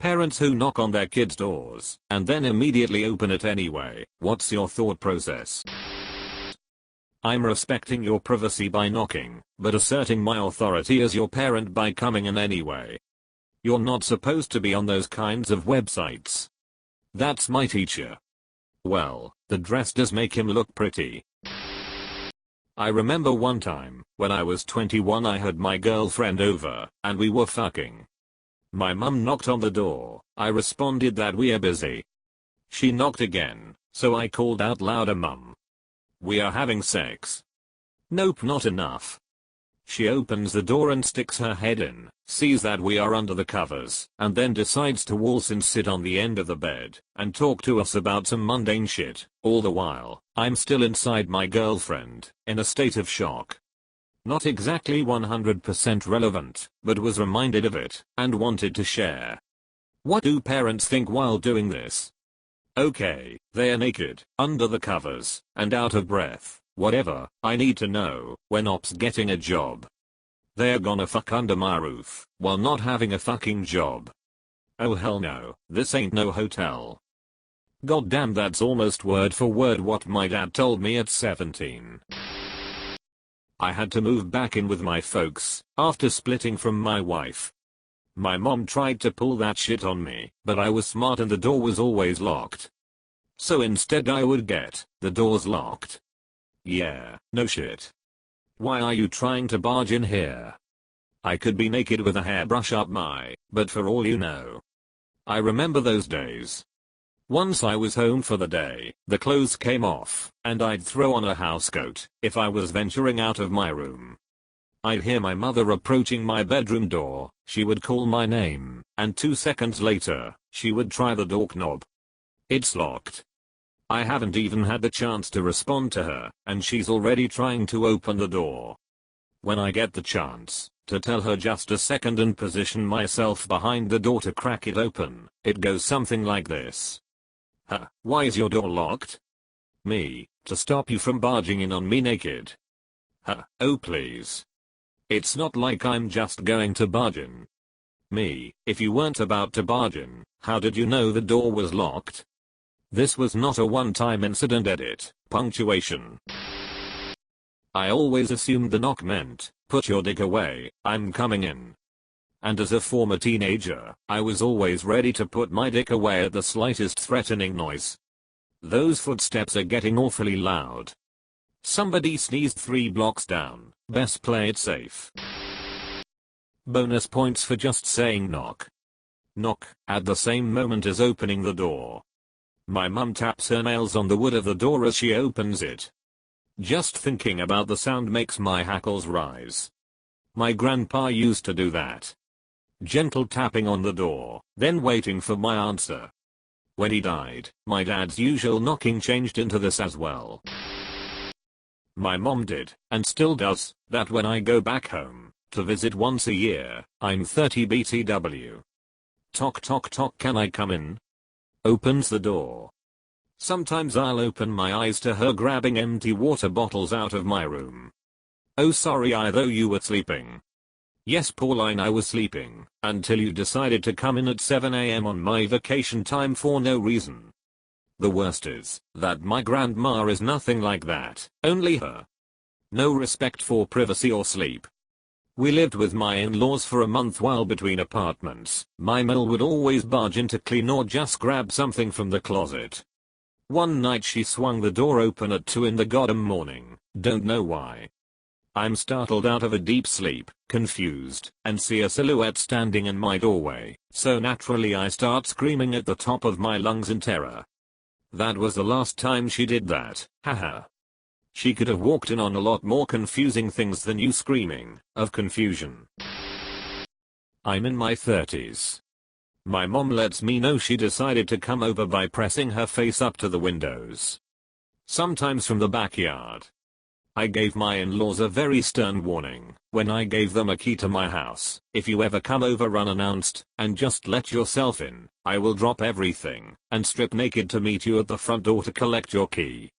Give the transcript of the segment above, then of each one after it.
Parents who knock on their kids' doors and then immediately open it anyway. What's your thought process? I'm respecting your privacy by knocking, but asserting my authority as your parent by coming in anyway. You're not supposed to be on those kinds of websites. That's my teacher. Well, the dress does make him look pretty. I remember one time, when I was 21, I had my girlfriend over, and we were fucking. My mum knocked on the door. I responded that we are busy. She knocked again, so I called out louder, "Mum, we are having sex." Nope, not enough. She opens the door and sticks her head in, sees that we are under the covers, and then decides to waltz and sit on the end of the bed and talk to us about some mundane shit. All the while, I'm still inside my girlfriend, in a state of shock. Not exactly 100% relevant, but was reminded of it and wanted to share. What do parents think while doing this? Okay, they're naked, under the covers, and out of breath. Whatever, I need to know, when ops getting a job. They're gonna fuck under my roof, while not having a fucking job. Oh hell no, this ain't no hotel. Goddamn, that's almost word for word what my dad told me at 17. I had to move back in with my folks, after splitting from my wife. My mom tried to pull that shit on me, but I was smart and the door was always locked. So instead I would get the doors locked. Yeah, no shit. Why are you trying to barge in here? I could be naked with a hairbrush up my butt for all you know. I remember those days. Once I was home for the day, the clothes came off, and I'd throw on a housecoat if I was venturing out of my room. I'd hear my mother approaching my bedroom door, she would call my name, and 2 seconds later, she would try the door knob. It's locked. I haven't even had the chance to respond to her, and she's already trying to open the door. When I get the chance to tell her just a second and position myself behind the door to crack it open, it goes something like this. Huh, why is your door locked? Me, to stop you from barging in on me naked. Huh, oh please. It's not like I'm just going to barge in. Me, if you weren't about to barge in, how did you know the door was locked? This was not a one-time incident. Edit. Punctuation. I always assumed the knock meant, put your dick away, I'm coming in. And as a former teenager, I was always ready to put my dick away at the slightest threatening noise. Those footsteps are getting awfully loud. Somebody sneezed 3 blocks down, best play it safe. Bonus points for just saying knock. Knock, at the same moment as opening the door. My mum taps her nails on the wood of the door as she opens it. Just thinking about the sound makes my hackles rise. My grandpa used to do that. Gentle tapping on the door, then waiting for my answer. When he died, my dad's usual knocking changed into this as well. My mom did, and still does, that when I go back home to visit once a year. I'm 30 BTW. Tock tock tock, can I come in? Opens the door. Sometimes I'll open my eyes to her grabbing empty water bottles out of my room. Oh sorry, I thought you were sleeping. Yes Pauline, I was sleeping, until you decided to come in at 7 AM on my vacation time for no reason. The worst is, that my grandma is nothing like that, only her. No respect for privacy or sleep. We lived with my in-laws for a month while between apartments. My Mel would always barge in to clean or just grab something from the closet. One night she swung the door open at 2 in the goddamn morning, don't know why. I'm startled out of a deep sleep, confused, and see a silhouette standing in my doorway, so naturally I start screaming at the top of my lungs in terror. That was the last time she did that, haha. She could have walked in on a lot more confusing things than you screaming of confusion. I'm in my 30s. My mom lets me know she decided to come over by pressing her face up to the windows. Sometimes from the backyard. I gave my in-laws a very stern warning when I gave them a key to my house. If you ever come over unannounced and just let yourself in, I will drop everything and strip naked to meet you at the front door to collect your key.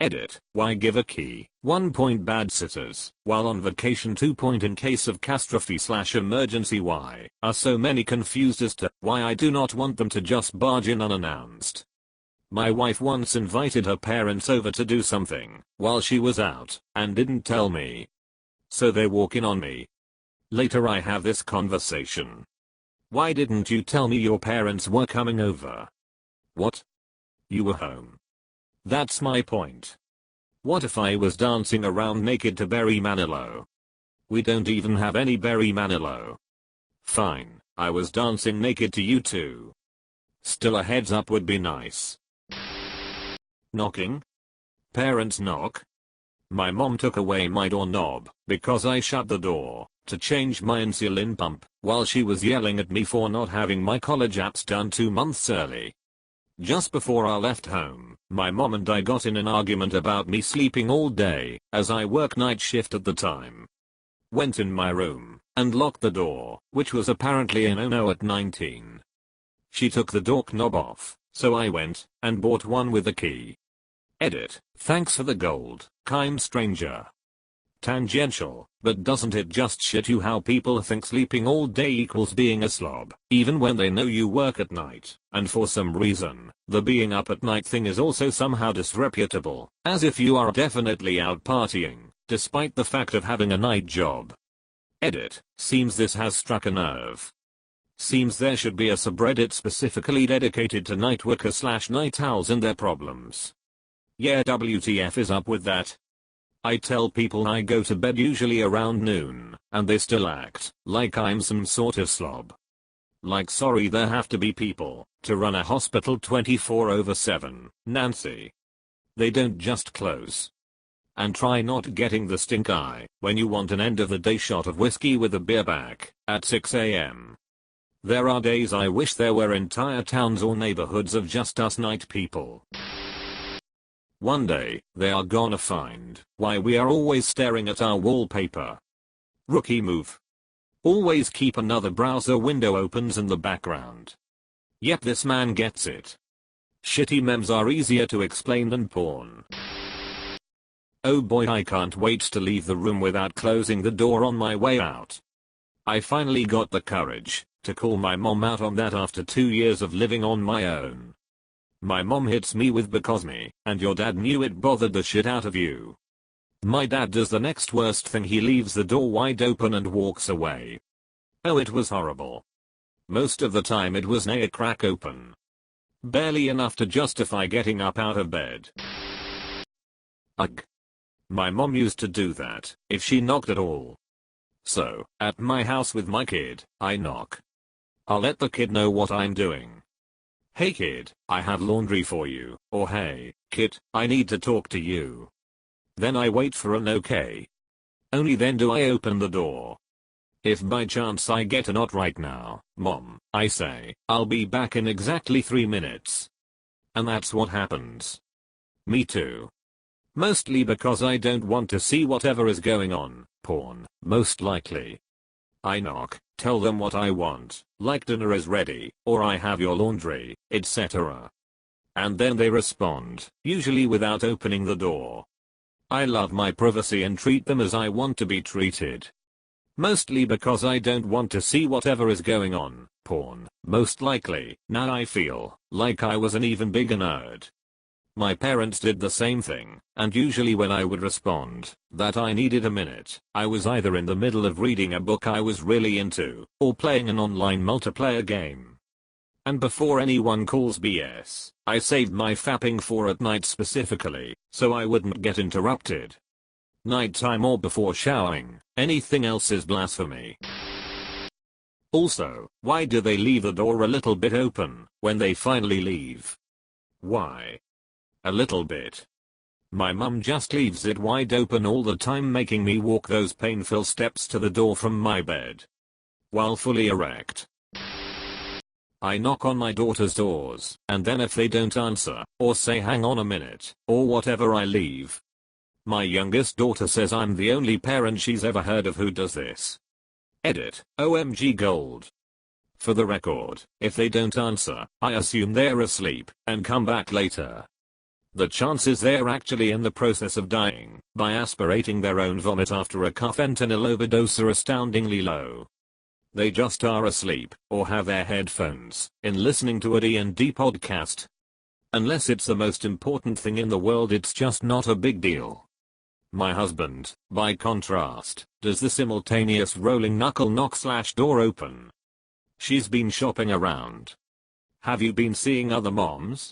Edit. Why give a key? 1 point bad sitters. While on vacation 2 point in case of catastrophe/emergency. Why are so many confused as to why I do not want them to just barge in unannounced. My wife once invited her parents over to do something while she was out and didn't tell me. So they walk in on me. Later I have this conversation. Why didn't you tell me your parents were coming over? What? You were home. That's my point. What if I was dancing around naked to Barry Manilow? We don't even have any Barry Manilow. Fine, I was dancing naked to you too. Still a heads up would be nice. Knocking? Parents knock? My mom took away my doorknob because I shut the door to change my insulin pump while she was yelling at me for not having my college apps done 2 months early. Just before I left home, my mom and I got in an argument about me sleeping all day as I work night shift at the time. Went in my room and locked the door, which was apparently a no-no at 19. She took the door knob off, so I went and bought one with a key. Edit. Thanks for the gold, kind stranger. Tangential, but doesn't it just shit you how people think sleeping all day equals being a slob, even when they know you work at night, and for some reason, the being up at night thing is also somehow disreputable, as if you are definitely out partying, despite the fact of having a night job. Edit. Seems this has struck a nerve. Seems there should be a subreddit specifically dedicated to night workers/night owls and their problems. Yeah, WTF is up with that? I tell people I go to bed usually around noon, and they still act like I'm some sort of slob. Like sorry there have to be people to run a hospital 24/7, Nancy. They don't just close. And try not getting the stink eye when you want an end of the day shot of whiskey with a beer back at 6 a.m. There are days I wish there were entire towns or neighborhoods of just us night people. One day, they are gonna find why we are always staring at our wallpaper. Rookie move. Always keep another browser window opens in the background. Yet this man gets it. Shitty memes are easier to explain than porn. Oh boy, I can't wait to leave the room without closing the door on my way out. I finally got the courage to call my mom out on that after 2 years of living on my own. My mom hits me with because me and your dad knew it bothered the shit out of you. My dad does the next worst thing, he leaves the door wide open and walks away. Oh, it was horrible. Most of the time it was near crack open. Barely enough to justify getting up out of bed. Ugh. My mom used to do that if she knocked at all. So, at my house with my kid, I knock. I'll let the kid know what I'm doing. Hey kid, I have laundry for you, or hey, kid, I need to talk to you. Then I wait for an okay. Only then do I open the door. If by chance I get a not right now, mom, I say, I'll be back in exactly 3 minutes. And that's what happens. Me too. Mostly because I don't want to see whatever is going on, porn, most likely. I knock, tell them what I want, like dinner is ready, or I have your laundry, etc. And then they respond, usually without opening the door. I love my privacy and treat them as I want to be treated. Mostly because I don't want to see whatever is going on, porn, most likely. Now I feel like I was an even bigger nerd. My parents did the same thing, and usually when I would respond that I needed a minute, I was either in the middle of reading a book I was really into, or playing an online multiplayer game. And before anyone calls BS, I saved my fapping for at night specifically, so I wouldn't get interrupted. Nighttime or before showering, anything else is blasphemy. Also, why do they leave the door a little bit open when they finally leave? Why? A little bit. My mum just leaves it wide open all the time, making me walk those painful steps to the door from my bed while fully erect. I knock on my daughter's doors, and then if they don't answer, or say hang on a minute, or whatever, I leave. My youngest daughter says I'm the only parent she's ever heard of who does this. Edit. OMG gold. For the record, if they don't answer, I assume they're asleep, and come back later. The chances they're actually in the process of dying by aspirating their own vomit after a fentanyl overdose are astoundingly low. They just are asleep or have their headphones in listening to a D&D podcast. Unless it's the most important thing in the world, it's just not a big deal. My husband, by contrast, does the simultaneous rolling knuckle knock/door open. She's been shopping around. Have you been seeing other moms?